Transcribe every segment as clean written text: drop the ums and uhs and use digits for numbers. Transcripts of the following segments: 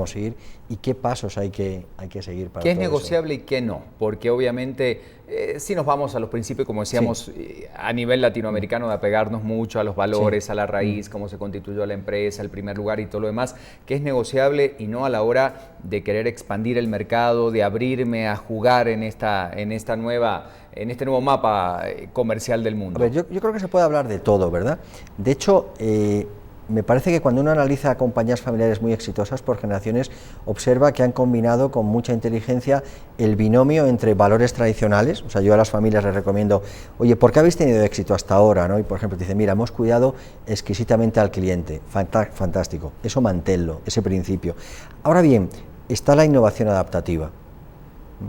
queremos ir y qué pasos hay que seguir para ¿Qué es todo negociable eso? y qué no? Porque obviamente si nos vamos a los principios, como decíamos, a nivel latinoamericano, de apegarnos mucho a los valores, a la raíz, cómo se constituyó la empresa, el primer lugar y todo lo demás, ¿qué es negociable y no a la hora de querer expandir el mercado, de abrirme a jugar en este nuevo mapa comercial del mundo? A ver, yo creo que se puede hablar de todo, ¿verdad? De hecho, me parece que cuando uno analiza compañías familiares muy exitosas por generaciones, observa que han combinado con mucha inteligencia el binomio entre valores tradicionales. O sea, yo a las familias les recomiendo, oye, ¿por qué habéis tenido éxito hasta ahora? ¿No? Y por ejemplo, te dicen, mira, hemos cuidado exquisitamente al cliente, fantástico, eso manténlo, ese principio. Ahora bien, está la innovación adaptativa.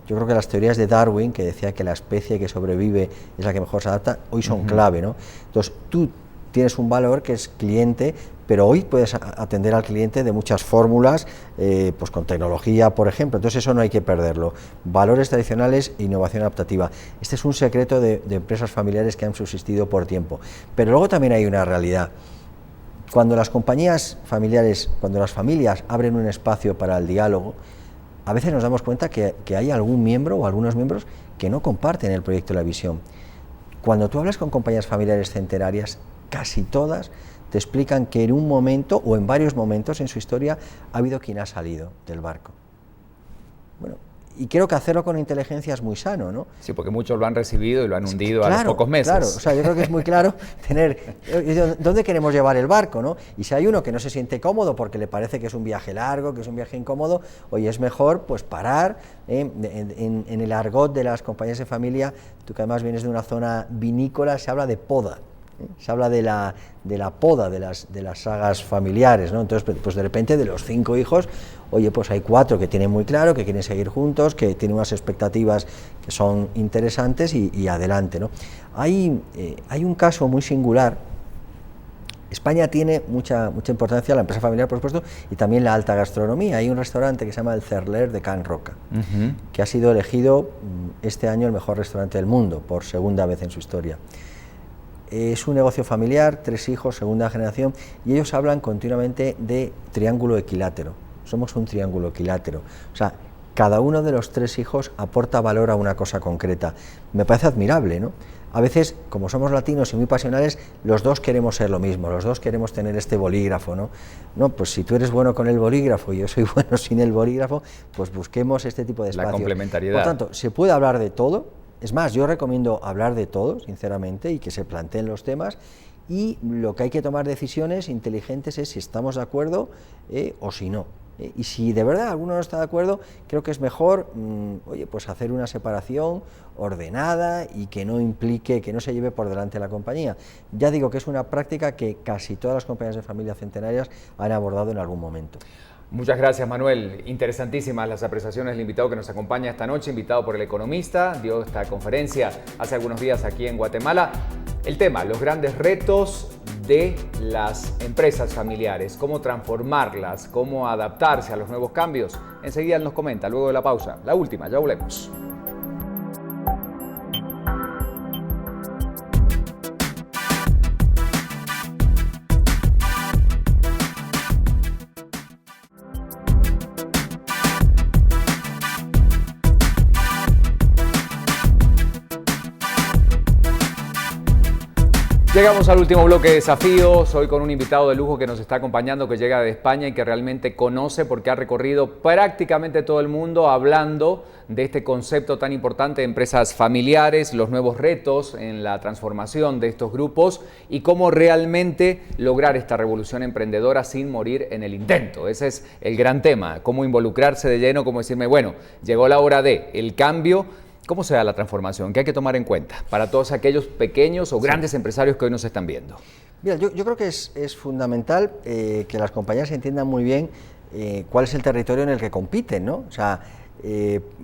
Yo creo que las teorías de Darwin, que decía que la especie que sobrevive es la que mejor se adapta, hoy son clave, ¿no? Entonces, tú tienes un valor que es cliente, pero hoy puedes atender al cliente de muchas fórmulas, pues con tecnología, por ejemplo, entonces eso no hay que perderlo. Valores tradicionales e innovación adaptativa. Este es un secreto de empresas familiares que han subsistido por tiempo. Pero luego también hay una realidad. Cuando las compañías familiares, cuando las familias abren un espacio para el diálogo, a veces nos damos cuenta que hay algún miembro o algunos miembros que no comparten el proyecto y la visión. Cuando tú hablas con compañías familiares centenarias, casi todas te explican que en un momento o en varios momentos en su historia ha habido quien ha salido del barco. Bueno, y creo que hacerlo con inteligencia es muy sano, ¿no? Sí, porque muchos lo han recibido y lo han hundido a los pocos meses. Claro, o sea, yo creo que es muy claro tener dónde queremos llevar el barco, ¿no? Y si hay uno que no se siente cómodo porque le parece que es un viaje largo, que es un viaje incómodo, oye, es mejor pues parar. En el argot de las compañías de familia, tú que además vienes de una zona vinícola, se habla de poda. Se habla de la poda de las sagas familiares, ¿no? Entonces, pues de repente de los 5 hijos, oye, pues hay 4 que tienen muy claro, que quieren seguir juntos, que tienen unas expectativas que son interesantes y adelante, ¿no? Hay un caso muy singular. España tiene mucha importancia la empresa familiar, por supuesto, y también la alta gastronomía. Hay un restaurante que se llama El Cerler de Can Roca, que ha sido elegido este año el mejor restaurante del mundo, por segunda vez en su historia. Es un negocio familiar, 3 hijos, segunda generación, y ellos hablan continuamente de triángulo equilátero. Somos un triángulo equilátero. O sea, cada uno de los 3 hijos aporta valor a una cosa concreta. Me parece admirable, ¿no? A veces, como somos latinos y muy pasionales, los dos queremos ser lo mismo, los dos queremos tener este bolígrafo, ¿no? No, pues si tú eres bueno con el bolígrafo y yo soy bueno sin el bolígrafo, pues busquemos este tipo de espacios. La complementariedad. Por tanto, se puede hablar de todo. Es más, yo recomiendo hablar de todo, sinceramente, y que se planteen los temas, y lo que hay que tomar decisiones inteligentes es si estamos de acuerdo o si no. Y si de verdad alguno no está de acuerdo, creo que es mejor, oye, pues hacer una separación ordenada y que no implique, que no se lleve por delante la compañía. Ya digo que es una práctica que casi todas las compañías de familia centenarias han abordado en algún momento. Muchas gracias, Manuel. Interesantísimas las apreciaciones del invitado que nos acompaña esta noche, invitado por El Economista, dio esta conferencia hace algunos días aquí en Guatemala. El tema, los grandes retos de las empresas familiares, cómo transformarlas, cómo adaptarse a los nuevos cambios. Enseguida él nos comenta, luego de la pausa, la última, ya volvemos. Llegamos al último bloque de desafíos, hoy con un invitado de lujo que nos está acompañando, que llega de España y que realmente conoce porque ha recorrido prácticamente todo el mundo hablando de este concepto tan importante de empresas familiares, los nuevos retos en la transformación de estos grupos y cómo realmente lograr esta revolución emprendedora sin morir en el intento. Ese es el gran tema, cómo involucrarse de lleno, cómo decirme, bueno, llegó la hora de el cambio. ¿Cómo se da la transformación? ¿Qué hay que tomar en cuenta para todos aquellos pequeños o grandes empresarios que hoy nos están viendo? Mira, yo creo que es fundamental que las compañías entiendan muy bien cuál es el territorio en el que compiten, ¿no? O sea,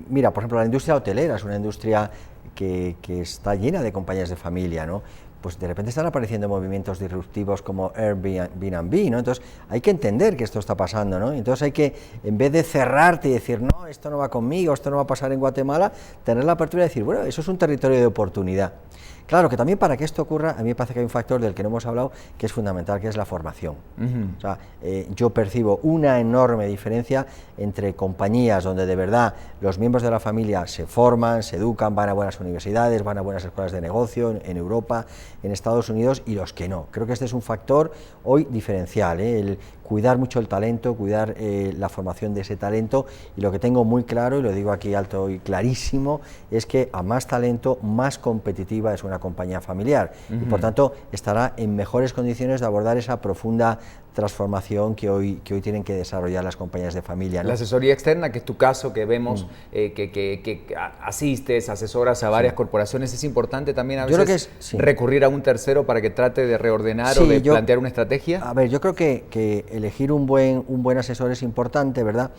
mira, por ejemplo, la industria hotelera es una industria que está llena de compañías de familia, ¿no? Pues de repente están apareciendo movimientos disruptivos como Airbnb, ¿no? Entonces hay que entender que esto está pasando, ¿no? Entonces hay que, en vez de cerrarte y decir, no, esto no va conmigo, esto no va a pasar en Guatemala, tener la apertura de decir, bueno, eso es un territorio de oportunidad. Claro que también para que esto ocurra, a mí me parece que hay un factor del que no hemos hablado, que es fundamental, que es la formación. O sea, yo percibo una enorme diferencia entre compañías donde de verdad los miembros de la familia se forman, se educan, van a buenas universidades, van a buenas escuelas de negocio en Europa, en Estados Unidos, y los que no. Creo que este es un factor hoy diferencial, el cuidar mucho el talento, cuidar la formación de ese talento, y lo que tengo muy claro, y lo digo aquí alto y clarísimo, es que a más talento, más competitiva es una compañía familiar, y por tanto estará en mejores condiciones de abordar esa profunda transformación que hoy tienen que desarrollar las compañías de familia, ¿no? La asesoría externa, que es tu caso, que vemos que asistes, asesoras a varias corporaciones, es importante también a veces recurrir a un tercero para que trate de reordenar o de plantear una estrategia. A ver, yo creo que elegir un buen asesor es importante, ¿verdad?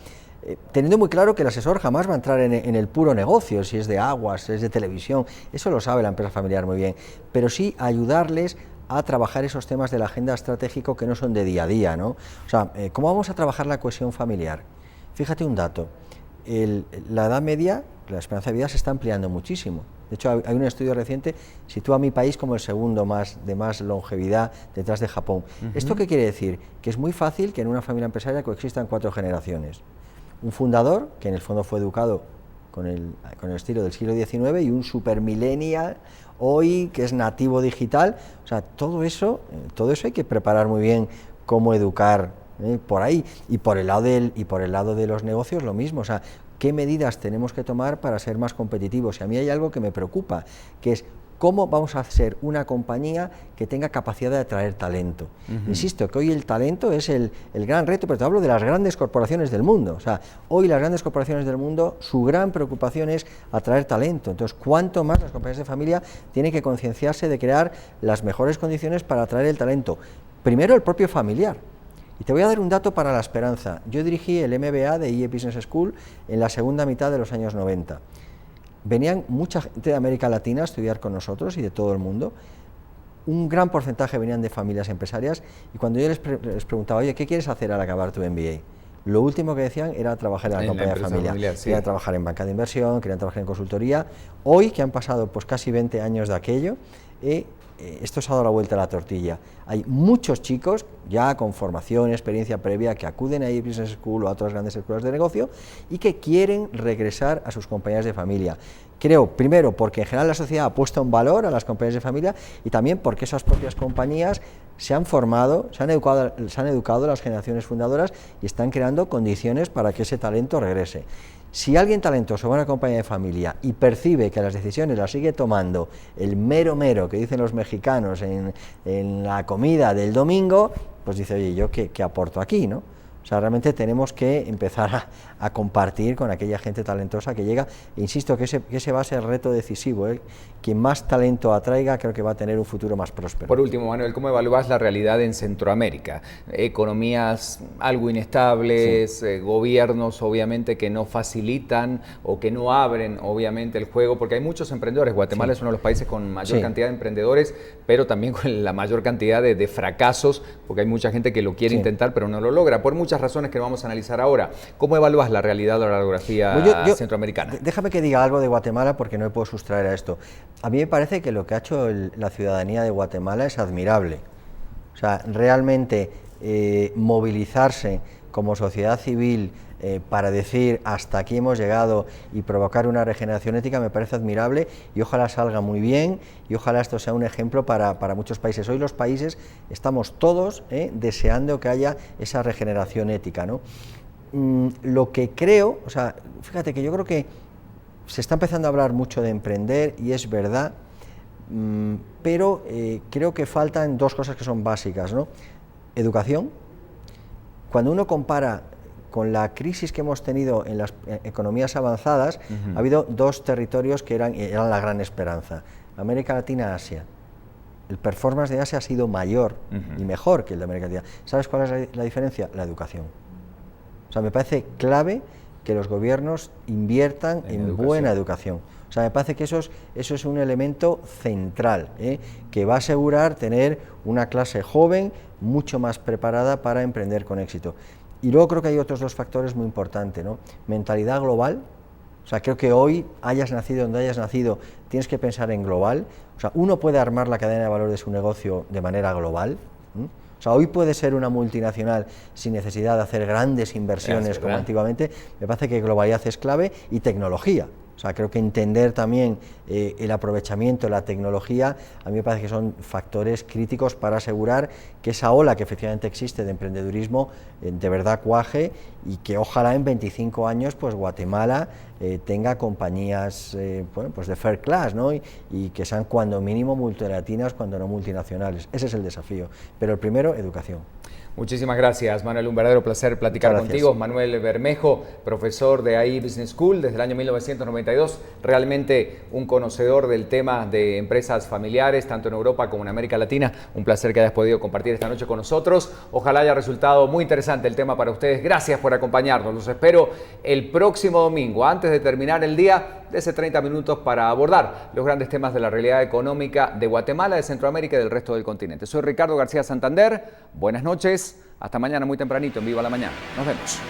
Teniendo muy claro que el asesor jamás va a entrar en el puro negocio, si es de aguas, si es de televisión, eso lo sabe la empresa familiar muy bien, pero sí ayudarles a trabajar esos temas de la agenda estratégico que no son de día a día, ¿no? O sea, ¿cómo vamos a trabajar la cohesión familiar? Fíjate un dato, la edad media, la esperanza de vida se está ampliando muchísimo. De hecho, hay un estudio reciente, sitúa a mi país como el segundo de más longevidad detrás de Japón. ¿Esto qué quiere decir? Que es muy fácil que en una familia empresaria coexistan 4 generaciones. Un fundador, que en el fondo fue educado con el estilo del siglo XIX, y un supermillennial hoy que es nativo digital. O sea, todo eso hay que preparar muy bien cómo educar por ahí, y por el lado de los negocios lo mismo. O sea, ¿qué medidas tenemos que tomar para ser más competitivos? Y a mí hay algo que me preocupa, que es cómo vamos a ser una compañía que tenga capacidad de atraer talento. Insisto, que hoy el talento es el gran reto, pero te hablo de las grandes corporaciones del mundo. O sea, hoy las grandes corporaciones del mundo, su gran preocupación es atraer talento. Entonces, cuanto más las compañías de familia tienen que concienciarse de crear las mejores condiciones para atraer el talento. Primero, el propio familiar. Y te voy a dar un dato para la esperanza. Yo dirigí el MBA de IE Business School en la segunda mitad de los años 90. Venían mucha gente de América Latina a estudiar con nosotros y de todo el mundo. Un gran porcentaje venían de familias empresarias, y cuando yo les preguntaba, oye, ¿qué quieres hacer al acabar tu MBA? Lo último que decían era trabajar en la compañía de familia. Querían trabajar en banca de inversión, querían trabajar en consultoría. Hoy, que han pasado pues casi 20 años de aquello, esto se ha dado la vuelta a la tortilla. Hay muchos chicos ya con formación, experiencia previa, que acuden a Business School o a otras grandes escuelas de negocio y que quieren regresar a sus compañías de familia. Creo, primero, porque en general la sociedad ha puesto un valor a las compañías de familia, y también porque esas propias compañías se han formado, se han educado las generaciones fundadoras y están creando condiciones para que ese talento regrese. Si alguien talentoso va a una compañía de familia y percibe que las decisiones las sigue tomando el mero que dicen los mexicanos en la comida del domingo, pues dice, oye, ¿yo qué aporto aquí, no? O sea, realmente tenemos que empezar a compartir con aquella gente talentosa que llega. E insisto que ese va a ser el reto decisivo, Quien más talento atraiga, creo que va a tener un futuro más próspero. Por último, Manuel, ¿cómo evalúas la realidad en Centroamérica? Economías algo inestables, gobiernos obviamente que no facilitan o que no abren obviamente el juego, porque hay muchos emprendedores. Guatemala es uno de los países con mayor cantidad de emprendedores, pero también con la mayor cantidad de fracasos, porque hay mucha gente que lo quiere intentar pero no lo logra, por muchas razones que vamos a analizar ahora. ¿Cómo evalúas la realidad de la geografía centroamericana? Déjame que diga algo de Guatemala, porque no me puedo sustraer a esto. A mí me parece que lo que ha hecho la ciudadanía de Guatemala es admirable. O sea, realmente movilizarse como sociedad civil para decir hasta aquí hemos llegado y provocar una regeneración ética me parece admirable, y ojalá salga muy bien, y ojalá esto sea un ejemplo para muchos países. Hoy los países estamos todos deseando que haya esa regeneración ética, ¿no? Lo que creo, o sea, fíjate que yo creo que se está empezando a hablar mucho de emprender, y es verdad, pero creo que faltan 2 cosas que son básicas, ¿no? Educación. Cuando uno compara con la crisis que hemos tenido en las economías avanzadas, ha habido 2 territorios que eran la gran esperanza: América Latina, Asia. El performance de Asia ha sido mayor y mejor que el de América Latina. ¿Sabes cuál es la diferencia? La educación. O sea, me parece clave que los gobiernos inviertan en buena educación. O sea, me parece que eso es un elemento central, que va a asegurar tener una clase joven mucho más preparada para emprender con éxito. Y luego creo que hay otros 2 factores muy importantes, ¿no? Mentalidad global. O O sea, creo que hoy, hayas nacido donde hayas nacido, tienes que pensar en global. O sea, uno puede armar la cadena de valor de su negocio de manera global. O sea, hoy puede ser una multinacional sin necesidad de hacer grandes inversiones como antiguamente. Me parece que globalidad es clave y tecnología. O sea, creo que entender también el aprovechamiento de la tecnología, a mí me parece que son factores críticos para asegurar que esa ola que efectivamente existe de emprendedurismo de verdad cuaje y que ojalá en 25 años pues Guatemala tenga compañías bueno, pues de fair class, ¿no? y que sean cuando mínimo multilatinas, cuando no multinacionales. Ese es el desafío. Pero el primero, educación. Muchísimas gracias, Manuel. Un verdadero placer platicar contigo. Manuel Bermejo, profesor de AI Business School desde el año 1992. Realmente un conocedor del tema de empresas familiares, tanto en Europa como en América Latina. Un placer que hayas podido compartir esta noche con nosotros. Ojalá haya resultado muy interesante el tema para ustedes. Gracias por acompañarnos. Los espero el próximo domingo, antes de terminar el día, de ese 30 minutos para abordar los grandes temas de la realidad económica de Guatemala, de Centroamérica y del resto del continente. Soy Ricardo García Santander. Buenas noches. Hasta mañana muy tempranito en Viva la Mañana. Nos vemos.